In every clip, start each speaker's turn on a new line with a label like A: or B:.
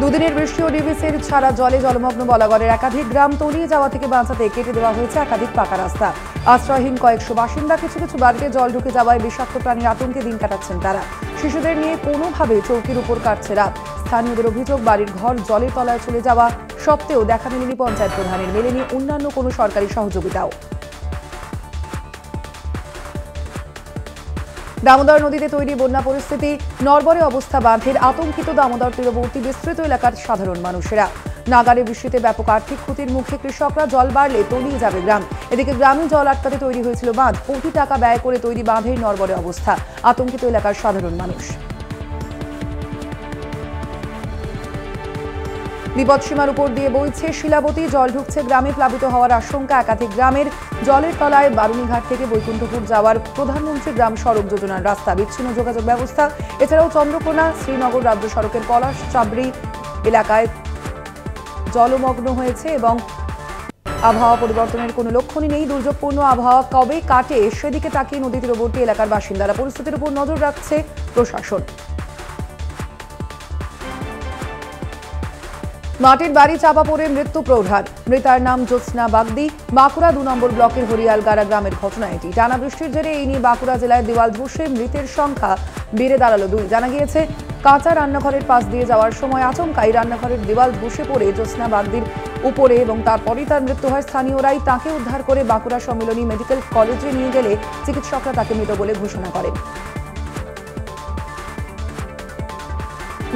A: দুদিনের বৃষ্টি ও ডিভিসির ছাড়া জলে জলমগ্ন বলাগড়ের একাধিক গ্রাম তলিয়ে যাওয়া থেকে বাঁচাতে কেটে দেওয়া হয়েছে একাধিক পাকা রাস্তা। আশ্রয়হীন কয়েকশো বাসিন্দা কিছু কিছু বাড়িতে জল ঢুকে যাওয়ায় বিষাক্ত প্রাণীর আতঙ্কে দিন কাটাচ্ছেন তারা। শিশুদের নিয়ে কোনোভাবে চৌকির উপর কাটছে রাত। স্থানীয়দের অভিযোগ, বাড়ির ঘর জলের তলায় চলে যাওয়া সত্ত্বেও দেখা মেলেনি পঞ্চায়েত প্রধানের, মেলেনি অন্যান্য কোনো সরকারি সহযোগিতাও। দামোদর নদীতে তৈরি বন্যা পরিস্থিতি, নড়বড়ে অবস্থা বাঁধের, আতঙ্কিত দামোদর তীরবর্তী বিস্তৃত এলাকার সাধারণ মানুষেরা। নাগারে বৃষ্টিতে ব্যাপক আর্থিক ক্ষতির মুখে কৃষকরা, জল বাড়লে তলিয়ে যাবে গ্রাম। এদিকে গ্রামে জল আটকাতে তৈরি হয়েছিল বাঁধ, কোটি টাকা ব্যয় করে তৈরি বাঁধের নড়বড়ে অবস্থা, আতঙ্কিত এলাকার সাধারণ মানুষ। বিপদসীমার উপর দিয়ে বইছে শিলাবতী, জল ঢুকছে গ্রামে, প্লাবিত হওয়ার আশঙ্কা একাধিক গ্রামের। জলের তলায় বারুণীঘাট থেকে বৈকুণ্ঠপুর যাওয়ার প্রধানমন্ত্রী গ্রাম সড়ক যোজনার রাস্তা, বিচ্ছিন্ন যোগাযোগ ব্যবস্থা। এছাড়াও চন্দ্রকোনা শ্রীনগর রাজ্য সড়কের পলাশ চাবড়ি এলাকায় জলমগ্ন হয়েছে এবং আবহাওয়া পরিবর্তনের কোনো লক্ষণই নেই। দুর্যোগপূর্ণ আবহাওয়া কবে কাটে সেদিকে তাকিয়ে নদী তীরবর্তী এলাকার বাসিন্দারা, পরিস্থিতির উপর নজর রাখছে প্রশাসন। মাটির বাড়ি চাপা পড়ে মৃত্যু প্রৌঢ়ার, মৃতার নাম জ্যোৎস্না বাগদি, বাঁকুড়া ২ নম্বর ব্লকের হরিয়ালগাড়া গ্রামের ঘটনা এটি। টানা বৃষ্টির জেরে এই নিয়ে বাঁকুড়া জেলায় দেওয়াল ধসে মৃতের সংখ্যা বেড়ে দাঁড়ালো ২। জানা গিয়েছে, কাঁচা রান্নাঘরের পাশ দিয়ে যাওয়ার সময় আচমকাই রান্নাঘরের দেওয়াল ধসে পড়ে জ্যোৎস্না বাগদির উপরে এবং তারপরেই তার মৃত্যু হয়। স্থানীয়রাই তাকে উদ্ধার করে বাঁকুড়া সম্মিলনী মেডিকেল কলেজে নিয়ে গেলে চিকিৎসকরা তাকে মৃত বলে ঘোষণা করেন।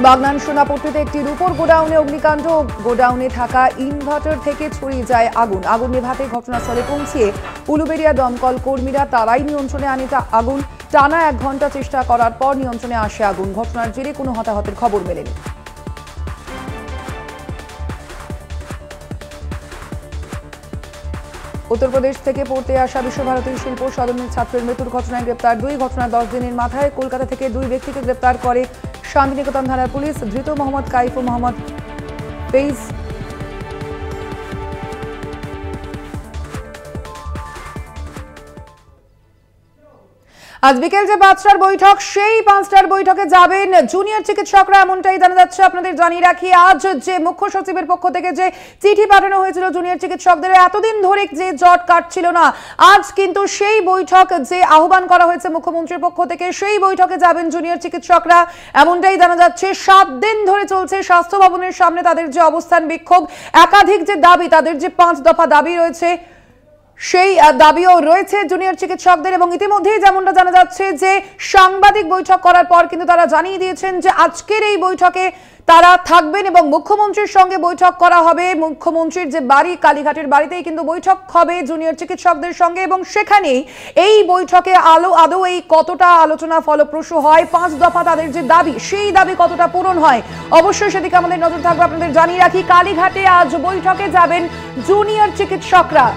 A: বাগনান সোনাপট্টিতে একটি রূপোর গোডাউনে অগ্নিকাণ্ড, গোডাউনে থাকা ইনভার্টার থেকে ছড়িয়ে যায় আগুন। আগুন নেভাতে ঘটনাস্থলে পৌঁছিয়ে উলুবেড়িয়া দমকল কর্মীরা, তারাই নিয়ন্ত্রণে আনে আগুন। টানা ১ ঘন্টা চেষ্টা করার পর নিয়ন্ত্রণে আসে আগুন। ঘটনার জেরে কোনো হতাহতের খবর মেলেনি। উত্তরপ্রদেশ থেকে পড়তে আসা বিশ্বভারতীর শিল্প সদনের ছাত্রের মৃত্যুর ঘটনায় গ্রেপ্তার ২। ঘটনার ১০ দিনের মাথায় কলকাতা থেকে ২ ব্যক্তিকে গ্রেপ্তার করে শান্তিনিকেতন থানার পুলিশ। ধৃত মোহাম্মদ কাইফ ও মোহাম্মদ ফেইজ আজ বিকেল যে ৫টার বৈঠক, সেই ৫টার বৈঠকে যাবেন জুনিয়র চিকিৎসকরা, এমনটাই জানা যাচ্ছে। আপনাদের জানিয়ে রাখি, আজ যে মুখ্য সচিবের পক্ষ থেকে যে চিঠি পাঠানো হয়েছিল জুনিয়র চিকিৎসকদের, এতদিন ধরে যে জট কাটছিল না, আজ কিন্তু সেই বৈঠক যে আহ্বান করা হয়েছে মুখ্যমন্ত্রীর পক্ষ থেকে, সেই বৈঠকে যাবেন জুনিয়র চিকিৎসকরা, এমনটাই জানা যাচ্ছে। ৭ দিন ধরে চলছে স্বাস্থ্য ভবনের সামনে তাদের যে অবস্থান বিক্ষোভ, একাধিক যে দাবি, তাদের যে ৫ দফা দাবি রয়েছে, সেই দাবিও রয়েছে জুনিয়র চিকিৎসকদের। এবং ইতিমধ্যেই যেমনটা জানা যাচ্ছে যে সাংবাদিক বৈঠক করার পর কিন্তু তারা জানিয়ে দিয়েছেন যে আজকের এই বৈঠকে তারা থাকবেন এবং মুখ্যমন্ত্রীর সঙ্গে বৈঠক করা হবে। মুখ্যমন্ত্রীর যে বাড়ি, কালীঘাটের বাড়িতেই কিন্তু বৈঠক হবে জুনিয়র চিকিৎসকদের সঙ্গে এবং সেখানেই এই বৈঠকে আদৌ এই কতটা আলোচনা ফলপ্রসূ হয়, ৫ দফা তাদের যে দাবি, সেই দাবি কতটা পূরণ হয়, অবশ্যই সেদিকে আমাদের নজর থাকবে। আপনাদের জানিয়ে রাখি, কালীঘাটে আজ বৈঠকে যাবেন জুনিয়র চিকিৎসকরা।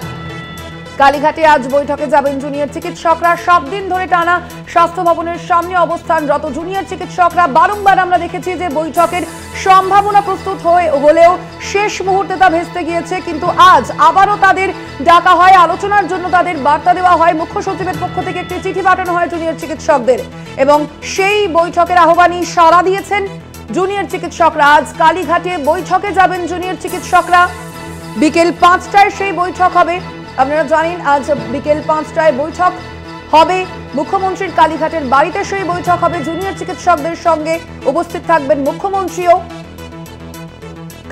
A: কালীঘাটে আজ বৈঠকে যাবেন জুনিয়র চিকিৎসকরা। ৭ দিন ধরে টানা স্বাস্থ্য ভবনের সামনে অবস্থানরত জুনিয়র চিকিৎসকরা বারংবার আমরা দেখেছি যে বৈঠকের সম্ভাবনা প্রস্তুত হলেও শেষ মুহূর্তে তা ভেস্তে গিয়েছে। কিন্তু আজ আবারও তাদের ডাকা হয়, আলোচনার জন্য তাদের বার্তা দেওয়া হয়। মুখ্য সচিবের পক্ষ থেকে একটি চিঠি পাঠানো হয় জুনিয়র চিকিৎসকদের এবং সেই বৈঠকের আহ্বানই সাড়া দিয়েছেন জুনিয়র চিকিৎসকরা। আজ কালীঘাটে বৈঠকে যাবেন জুনিয়র চিকিৎসকরা। বিকেল ৫টায় সেই বৈঠক হবে। আপনারা জানেন, আজ বিকেল ৫টায় বৈঠক হবে মুখ্যমন্ত্রীর কালীঘাটের বাড়িতে। সেই বৈঠক হবে জুনিয়র চিকিৎসকদের সঙ্গে, উপস্থিত থাকবেন মুখ্যমন্ত্রীও।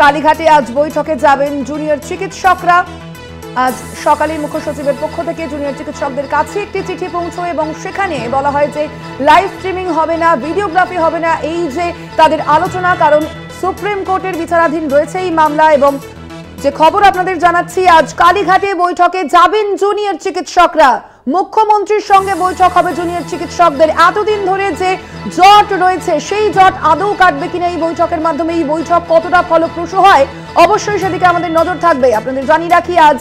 A: কালীঘাটে আজ বৈঠকে যাবেন জুনিয়র চিকিৎসকরা। আজ সকালে মুখ্য সচিবের পক্ষ থেকে জুনিয়র চিকিৎসকদের কাছে একটি চিঠি পৌঁছয় এবং সেখানে বলা হয় যে লাইভ স্ট্রিমিং হবে না, ভিডিওগ্রাফি হবে না, এই যে তাদের আলোচনা, কারণ সুপ্রিম কোর্টের বিচারাধীন রয়েছে এই মামলা। এবং যে খবর আপনাদের জানাচ্ছি, আজ কালীঘাটে বৈঠকে যাবেন জুনিয়র চিকিৎসকরা। মুখ্যমন্ত্রীর সঙ্গে বৈঠক হবে জুনিয়র চিকিৎসকদের। এতদিন ধরে যে জট রয়েছে, সেই জট আদৌ কাটবে কিনা এই বৈঠকের মাধ্যমে, এই বৈঠক কতটা ফলপ্রসূ হয়, অবশ্যই সেদিকে আমাদের নজর থাকবে। আপনাদের জানিয়ে রাখি, আজ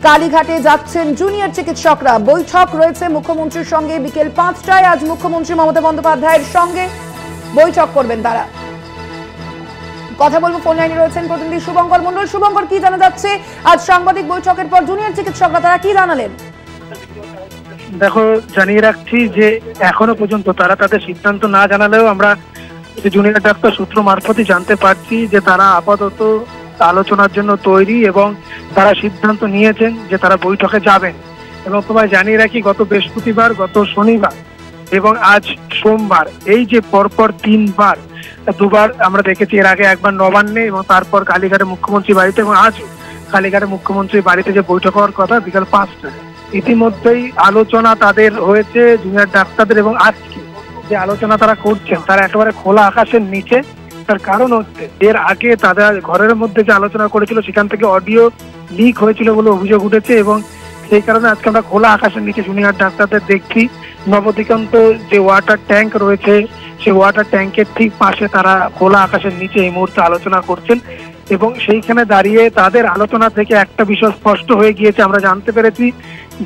A: কালীঘাটে যাচ্ছেন জুনিয়র চিকিৎসকরা। বৈঠক রয়েছে মুখ্যমন্ত্রীর সঙ্গে বিকেল ৫টায়। আজ মুখ্যমন্ত্রী মমতা বন্দ্যোপাধ্যায়ের সঙ্গে বৈঠক করবেন তারা। কথা বলবো, ফোন লাইনে রয়েছেন প্রতিনিধি শুভঙ্কর মণ্ডল। শুভঙ্কর, কি জানা যাচ্ছে আজ সাংবাদিক বৈঠকের পর জুনিয়র চিকিৎসকরা তারা কি জানালেন?
B: দেখো, জানিয়ে রাখছি যে এখনো পর্যন্ত তারা তাদের সিদ্ধান্ত না জানালেও আমরা জুনিয়র ডাক্তার সূত্র মারফতই জানতে পারছি যে তারা আপাতত আলোচনার জন্য তৈরি এবং তারা সিদ্ধান্ত নিয়েছেন যে তারা বৈঠকে যাবেন। এবং তোমায় জানিয়ে রাখি, গত বৃহস্পতিবার, গত শনিবার এবং আজ সোমবার, এই যে পরপর দুবার আমরা দেখেছি। এর আগে একবার নবান্নে এবং তারপর কালীঘাটে মুখ্যমন্ত্রী বাড়িতে, এবং আজ কালীঘাটে মুখ্যমন্ত্রীর বাড়িতে যে বৈঠক হওয়ার কথা বিকাল 5টায়। ইতিমধ্যেই আলোচনা তাদের হয়েছে জুনিয়র ডাক্তারদের, এবং আজকে যে আলোচনা তারা করছেন তারা একেবারে খোলা আকাশের নিচে। তার কারণ হচ্ছে, এর আগে তাদের ঘরের মধ্যে যে আলোচনা করেছিল সেখান থেকে অডিও লিক হয়েছিল বলে অভিযোগ উঠেছে, এবং সেই কারণে আজকে আমরা খোলা আকাশের নিচে জুনিয়র ডাক্তারদের দেখছি। নবদিগন্ত যে ওয়াটার ট্যাঙ্ক রয়েছে সেই ওয়াটার ট্যাঙ্কের ঠিক পাশে তারা খোলা আকাশের নিচে এই মুহূর্তে আলোচনা করছেন। এবং সেইখানে দাঁড়িয়ে তাদের আলোচনা থেকে একটা বিষয় স্পষ্ট হয়ে গিয়েছে। আমরা জানতে পেরেছি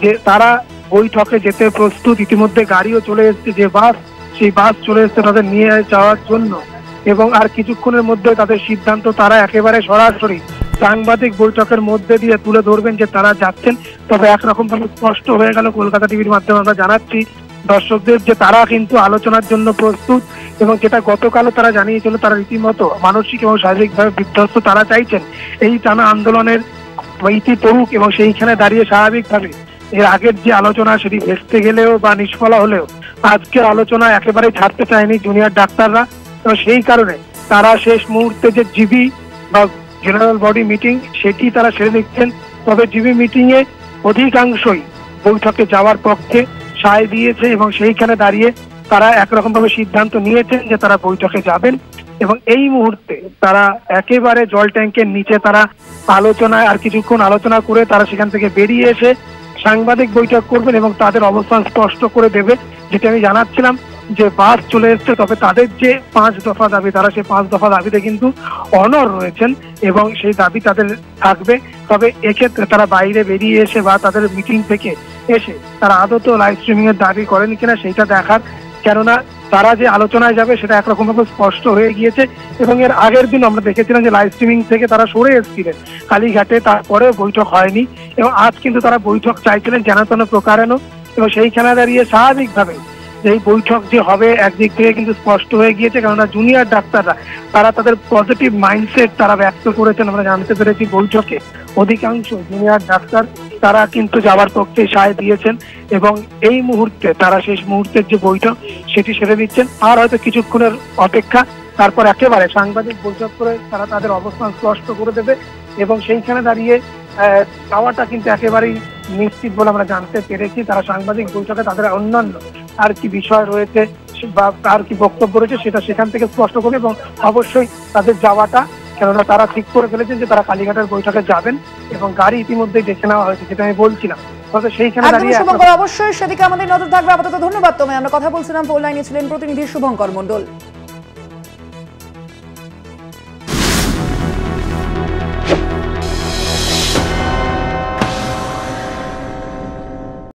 B: যে তারা বৈঠকে যেতে প্রস্তুত। ইতিমধ্যে গাড়িও চলে এসেছে, যে বাস, সেই বাস চলে এসেছে তাদের নিয়ে যাওয়ার জন্য। এবং আর কিছুক্ষণের মধ্যে তাদের সিদ্ধান্ত তারা একেবারে সরাসরি সাংবাদিক বৈঠকের মধ্যে দিয়ে তুলে ধরবেন যে তারা যাচ্ছেন। তবে একরকম ভাবে স্পষ্ট হয়ে গেল, কলকাতা টিভির মাধ্যমে আমরা জানাচ্ছি দর্শকদের যে তারা কিন্তু আলোচনার জন্য প্রস্তুত। এবং যেটা গতকালও তারা জানিয়েছিল, তারা রীতিমতো মানসিক এবং শারীরিকভাবে বিধ্বস্ত। তারা চাইছেন এই টানা আন্দোলনের ইতি পড়ুক এবং সেইখানে দাঁড়িয়ে স্বাভাবিকভাবে এর আগের যে আলোচনা সেটি ভেস্তে গেলেও বা নিষ্ফলা হলেও আজকের আলোচনা একেবারে ছাড়তে চায়নি জুনিয়র ডাক্তাররা। এবং সেই কারণে তারা শেষ মুহূর্তে যে জিবি বা জেনারেল বডি মিটিং সেটি তারা সেরে নিচ্ছেন। তবে জিবি মিটিং এ অধিকাংশই বৈঠকে যাওয়ার পক্ষে সায় দিয়েছে, এবং সেইখানে দাঁড়িয়ে তারা একরকম ভাবে সিদ্ধান্ত নিয়েছেন যে তারা বৈঠকে যাবেন। এবং এই মুহূর্তে তারা একেবারে জল ট্যাঙ্কের নিচে তারা আলোচনায় আর কিছুক্ষণ আলোচনা করে তারা সেখান থেকে বেরিয়ে এসে সাংবাদিক বৈঠক করবেন এবং তাদের অবস্থান স্পষ্ট করে দেবে। যেটা আমি জানাচ্ছিলাম যে বাস চলে এসছে, তবে তাদের যে 5 দফা দাবি, তারা সেই 5 দফা দাবিতে কিন্তু অনড় রয়েছেন এবং সেই দাবি তাদের থাকবে। তবে এক্ষেত্রে তারা বাইরে বেরিয়ে এসে বা তাদের মিটিং থেকে এসে তারা আদত লাইভ স্ট্রিমিং এর দাবি করেন কিনা সেইটা দেখার, কেননা তারা যে আলোচনায় যাবে সেটা একরকম ভাবে স্পষ্ট হয়ে গিয়েছে। এবং এর আগের দিন আমরা দেখেছিলাম যে লাইভ স্ট্রিমিং থেকে তারা সরে এসেছিলেন কালীঘাটে, তারপরেও বৈঠক হয়নি। এবং আজ কিন্তু তারা বৈঠক চাইছিলেন যেন তেন প্রকারেণ, এবং সেইখানে দাঁড়িয়ে স্বাভাবিকভাবে এই বৈঠক যে হবে একদিক থেকে কিন্তু স্পষ্ট হয়ে গিয়েছে। কেননা জুনিয়র ডাক্তাররা তারা তাদের পজিটিভ মাইন্ডসেট তারা ব্যক্ত করেছেন। আমরা জানতে পেরেছি বৈঠকে অধিকাংশ জুনিয়র ডাক্তার তারা কিন্তু যাওয়ার পক্ষে সায় দিয়েছেন, এবং এই মুহূর্তে তারা শেষ মুহূর্তের যে বৈঠক সেটি সেরে নিচ্ছেন। আর হয়তো কিছুক্ষণের অপেক্ষা, তারপর একেবারে সাংবাদিক বৈঠক করে তারা তাদের অবস্থান স্পষ্ট করে দেবে। এবং সেইখানে দাঁড়িয়ে যাওয়াটা কিন্তু একেবারেই নিশ্চিত বলে আমরা জানতে পেরেছি। তারা সাংবাদিক বৈঠকে তাদের অন্যান্য আর কি বিষয় রয়েছে বা আর কি বক্তব্য রয়েছে সেটা সেখান থেকে স্পষ্ট করবে, এবং অবশ্যই তাদের যাওয়াটা, কেননা তারা ঠিক করে ফেলেছেন যে তারা কালীঘাটের বৈঠকে যাবেন এবং গাড়ি ইতিমধ্যেই দেখে নেওয়া হয়েছে, যেটা আমি বলছিলাম। তবে সেইখানে দাঁড়িয়ে
A: অবশ্যই সেদিকে আমাদের নজর থাকবে। আপাতত ধন্যবাদ তোমায়। আমরা কথা বলছিলাম, ফোন লাইনে ছিলেন প্রতিনিধি শুভঙ্কর মণ্ডল।